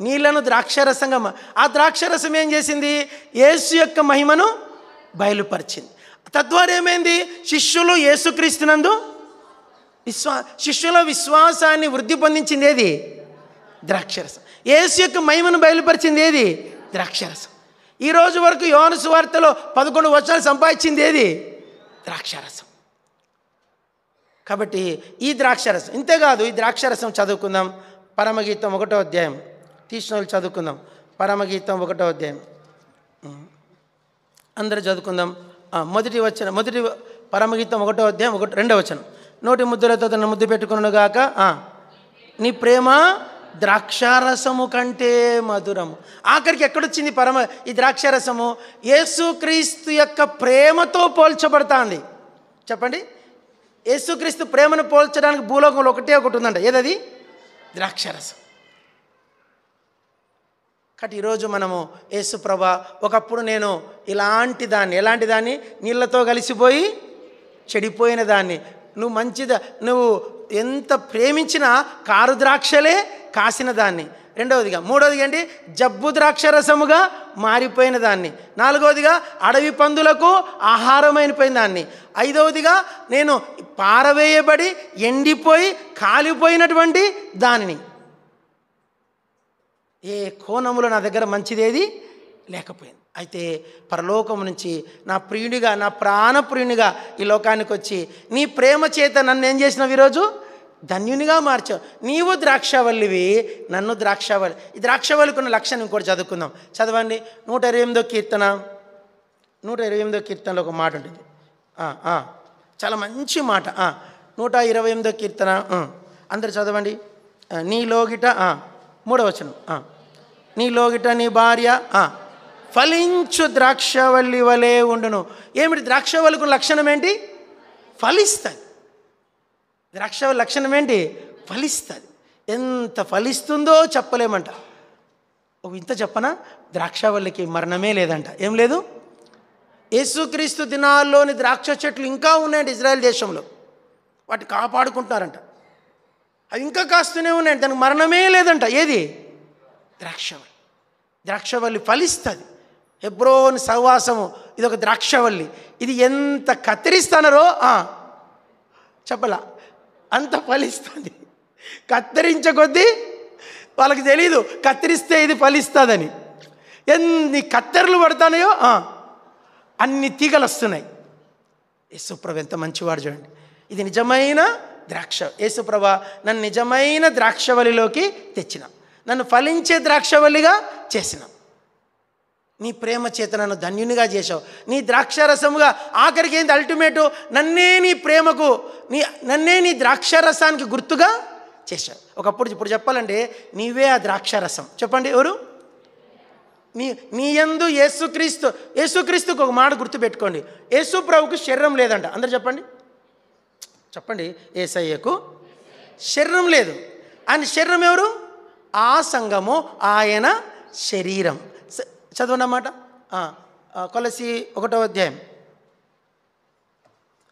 నీళ్లను ద్రాక్షరసంగా ఆ ద్రాక్షరసం ఏం చేసింది? యేసు యొక్క మహిమను బయలుపరిచింది. తద్వారా ఏమైంది? శిష్యులు యేసుక్రీస్తునందు శిష్యుల విశ్వాసాన్ని వృద్ధి పొందించింది ఏది? ద్రాక్షరసం. యేసు యొక్క మహిమను బయలుపరిచింది ఏది? ద్రాక్షరసం. ఈ రోజు వరకు యోహాను సువార్తలో 11 వచనాలు సంపాదించింది ఏది? ద్రాక్షారసం. కాబట్టి ఈ ద్రాక్షారసం ఇంతేకాదు. ఈ ద్రాక్షారసం చదువుకుందాం. పరమగీతం 1వ అధ్యాయం. తీసిన వాళ్ళు చదువుకుందాం. పరమగీతం 1వ అధ్యాయం అందరూ చదువుకుందాం. మొదటి పరమగీతం 1వ అధ్యాయం 2వ వచనం. నోటి ముద్దులతో తన ముద్దు పెట్టుకున్నాను గాక నీ ప్రేమ ద్రాక్షారసము కంటే మధురము. ఆఖరికి ఎక్కడొచ్చింది ఈ ద్రాక్షారసము? యేసుక్రీస్తు యొక్క ప్రేమతో పోల్చబడుతుంది. చెప్పండి, యేసుక్రీస్తు ప్రేమను పోల్చడానికి భూలోకంలో ఒకటి ఉందంట. ఏదది? ద్రాక్షారసం. కాబట్టి ఈరోజు మనము యేసు ప్రభా, ఒకప్పుడు నేను ఎలాంటి దాన్ని నీళ్ళతో కలిసిపోయి చెడిపోయిన దాన్ని, నువ్వు నువ్వు ఎంత ప్రేమించినా కారు ద్రాక్షలే కాసిన దాన్ని. 2వదిగా ఏంటి? జబ్బు ద్రాక్షరసముగా మారిపోయిన దాన్ని. 4వదిగా అడవి పందులకు ఆహారమైపోయిన దాన్ని. 5వదిగా నేను పారవేయబడి ఎండిపోయి కాలిపోయినటువంటి దానిని. ఏ కోణములో నా దగ్గర మంచిదేది లేకపోయింది. అయితే పరలోకం నుంచి నా ప్రియునిగా, నా ప్రాణప్రియునిగా ఈ లోకానికి వచ్చి నీ ప్రేమ చేత నన్ను ఏం చేసినావు? ఈరోజు ధన్యునిగా మార్చావు. నీవు ద్రాక్షవల్లివి, నన్ను ద్రాక్షవల్లి. ఈ ద్రాక్షవల్లికి ఉన్న లక్షణం ఇంకోటి చదువుకుందాం. చదవండి. 128వ కీర్తన. 128వ కీర్తనలో ఒక మాట ఉంటుంది, చాలా మంచి మాట. 128వ కీర్తన అందరు చదవండి. నీ లోగిట 3వ వచనం. నీ లోగిట నీ భార్య ఫలించు ద్రాక్షవల్లి వలె ఉండును. ఏమిటి ద్రాక్షవల్లికి లక్షణం ఏంటి? ఫలిస్తుంది. ద్రాక్షవల్లి లక్షణం ఏంటి? ఫలిస్తుంది. ఎంత ఫలిస్తుందో చెప్పలేమంట. ఇంత చెప్పనా? ద్రాక్షవల్లికి మరణమే లేదంట. ఏం లేదు? యేసుక్రీస్తు దినాల్లోని ద్రాక్ష చెట్లు ఇంకా ఉన్నాయంట ఇజ్రాయెల్ దేశంలో. వాటి కాపాడుకుంటున్నారంట. అవి ఇంకా కాస్తూనే ఉన్నాయంట. దానికి మరణమే లేదంట. ఏది? ద్రాక్షవల్లి. ద్రాక్షవల్లి ఫలిస్తుంది. హెబ్రోన్ సహవాసము ఇది ఒక ద్రాక్షవల్లి. ఇది ఎంత కత్తిరిస్తానరో చెప్పలా, అంత ఫలిస్తుంది. కత్తిరించకొద్దీ వాళ్ళకి తెలీదు కత్తిరిస్తే ఇది ఫలిస్తుందని. ఎన్ని కత్తెరలు పడతానయో అన్ని తీగలు వస్తున్నాయి. యేసుప్రభు ఎంత మంచివాడు చూడండి. ఇది నిజమైన ద్రాక్ష. యేసుప్రభా నన్ను నిజమైన ద్రాక్షవల్లిలోకి తెచ్చిన, నన్ను ఫలించే ద్రాక్షవల్లిగా చేసిన, నీ ప్రేమ చేత నన్ను ధన్యునిగా చేశావు, నీ ద్రాక్షరసముగా ఆఖరికి ఏంటి అల్టిమేటు, నన్నే నీ ప్రేమకు నన్నే నీ ద్రాక్షరసానికి గుర్తుగా చేశావు. ఇప్పుడు చెప్పాలంటే నీవే ఆ ద్రాక్షరసం. చెప్పండి ఎవరు? నీ యందు యేసుక్రీస్తుకు ఒక మాట గుర్తుపెట్టుకోండి, యేసు ప్రభువుకు శరీరం లేదంట. అందరు చెప్పండి యేసయ్యకు శరీరం లేదు. ఆయన శరీరం ఎవరు? ఆ సంఘము, ఆయన శరీరం. చదవన్నమాట కొలసి 1వ అధ్యాయం,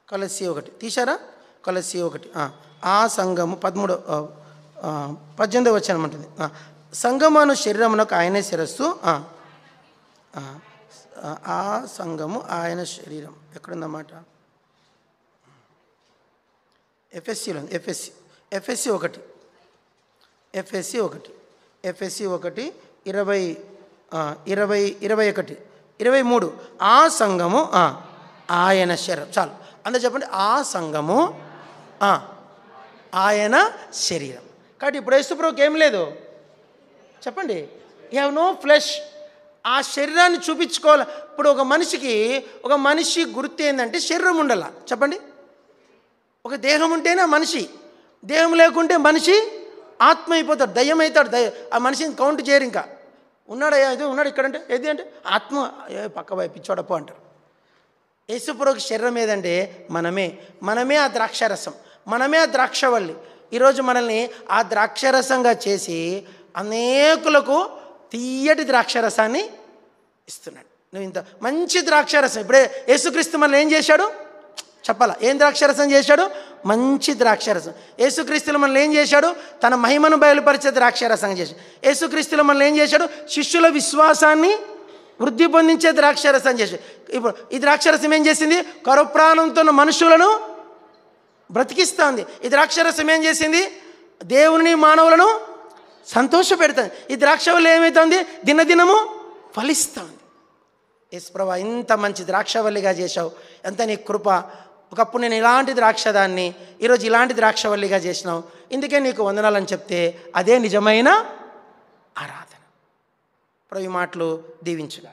కొలసి 1 తీశారా? కొలసి 1 ఆ సంఘము 18వ వచనం ఉంటుంది, సంఘమును శరీరమునకు ఆయనే శిరస్సు, ఆ సంఘము ఆయన శరీరం. ఎక్కడుందన్నమాట? ఎఫ్ఎస్సిలో ఉంది. ఎఫ్ఎస్సి 1 21 ఆ సంఘము ఆయన శరీరం. చాలు అందరూ చెప్పండి, ఆ సంఘము ఆయన శరీరం. కాబట్టి ఇప్పుడు యేసుప్రభువుకి ఏం లేదు చెప్పండి, యూ హ్యావ్ నో ఫ్లెష్. ఆ శరీరాన్ని చూపించుకోవాలి. ఇప్పుడు ఒక మనిషి గుర్తు ఏంటంటే శరీరం ఉండాల. చెప్పండి, ఒక దేహం ఉంటేనే మనిషి, దేహం లేకుంటే మనిషి ఆత్మ అయిపోతాడు, దయ్యం అవుతాడు. ఆ మనిషిని కౌంట్ చేయరు. ఇంకా ఉన్నాడయ్యా, ఇది ఉన్నాడు ఇక్కడంటే ఏది అంటే ఆత్మ, పక్క పోయి పిచ్చోడపో అంటారు. యేసుప్రభువుకి శరీరం ఏదంటే మనమే ఆ ద్రాక్షరసం, మనమే ఆ ద్రాక్షవల్లి. ఈరోజు మనల్ని ఆ ద్రాక్షరసంగా చేసి అనేకులకు తీయటి ద్రాక్షరసాన్ని ఇస్తున్నాడు. నువ్వు ఇంత మంచి ద్రాక్షరసం. ఇప్పుడే యేసుక్రీస్తు మనల్ని ఏం చేశాడు చెప్పాలా? ఏం ద్రాక్షరసం చేశాడు? మంచి ద్రాక్షరసం. యేసుక్రీస్తులు మనల్ని ఏం చేశాడు? తన మహిమను బయలుపరిచే ద్రాక్షరసంగా చేశాడు. యేసుక్రీస్తులు మనల్ని ఏం చేశాడు? శిష్యుల విశ్వాసాన్ని వృద్ధి పొందించే ద్రాక్షరసం చేశాడు. ఇప్పుడు ఈ ద్రాక్షరసం ఏం చేసింది? కరుప్రాణంతో ఉన్న మనుషులను బ్రతికిస్తుంది. ఈ ద్రాక్షరసం ఏం చేసింది? దేవుని మానవులను సంతోషపెడుతుంది. ఈ ద్రాక్షవల్లి ఏమవుతుంది? దినదినము ఫలిస్తుంది. యేసుప్రభువా ఇంత మంచి ద్రాక్షవల్లిగా చేశావు, ఎంత నీ కృప. ఒకప్పుడు నేను ఇలాంటి ద్రాక్షదాన్ని, ఈరోజు ఇలాంటి ద్రాక్షవల్లిగా చేసినావు, ఇందుకే నీకు వందనాలని చెప్తే అదే నిజమైన ఆరాధన. ప్రభు ఈ మాటలు దీవించుగా.